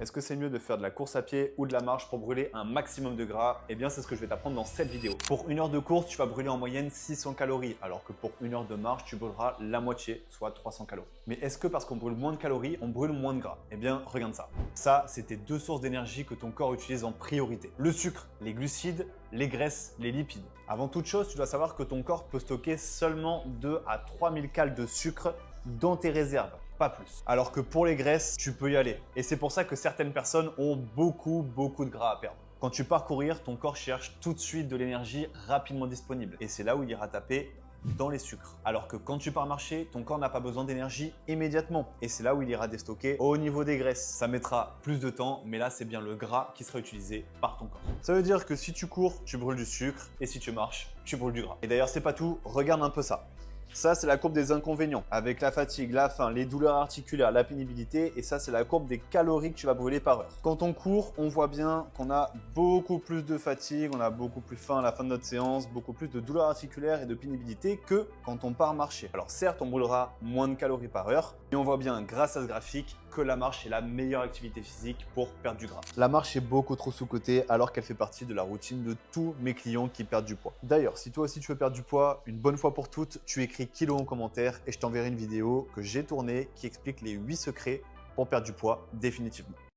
Est-ce que c'est mieux de faire de la course à pied ou de la marche pour brûler un maximum de gras? Eh bien, c'est ce que je vais t'apprendre dans cette vidéo. Pour une heure de course, tu vas brûler en moyenne 600 calories, alors que pour une heure de marche, tu brûleras la moitié, soit 300 calories. Mais est-ce que parce qu'on brûle moins de calories, on brûle moins de gras? Eh bien, regarde ça. Ça, c'est tes deux sources d'énergie que ton corps utilise en priorité. Le sucre, les glucides, les graisses, les lipides. Avant toute chose, tu dois savoir que ton corps peut stocker seulement 2 à 3000 calories de sucre dans tes réserves, pas plus. Alors que pour les graisses, tu peux y aller. Et c'est pour ça que certaines personnes ont beaucoup de gras à perdre. Quand tu pars courir, ton corps cherche tout de suite de l'énergie rapidement disponible. Et c'est là où il ira taper dans les sucres. Alors que quand tu pars marcher, ton corps n'a pas besoin d'énergie immédiatement. Et c'est là où il ira déstocker au niveau des graisses. Ça mettra plus de temps, mais là, c'est bien le gras qui sera utilisé par ton corps. Ça veut dire que si tu cours, tu brûles du sucre. Et si tu marches, tu brûles du gras. Et d'ailleurs, c'est pas tout. Regarde un peu ça. Ça, c'est la courbe des inconvénients, avec la fatigue, la faim, les douleurs articulaires, la pénibilité. Et ça, c'est la courbe des calories que tu vas brûler par heure. Quand on court, on voit bien qu'on a beaucoup plus de fatigue, on a beaucoup plus faim à la fin de notre séance, beaucoup plus de douleurs articulaires et de pénibilité que quand on part marcher. Alors certes, on brûlera moins de calories par heure, mais on voit bien grâce à ce graphique que la marche est la meilleure activité physique pour perdre du gras. La marche est beaucoup trop sous-cotée alors qu'elle fait partie de la routine de tous mes clients qui perdent du poids. D'ailleurs, si toi aussi tu veux perdre du poids, une bonne fois pour toutes, tu écris kilo en commentaire et je t'enverrai une vidéo que j'ai tournée qui explique les 8 secrets pour perdre du poids définitivement.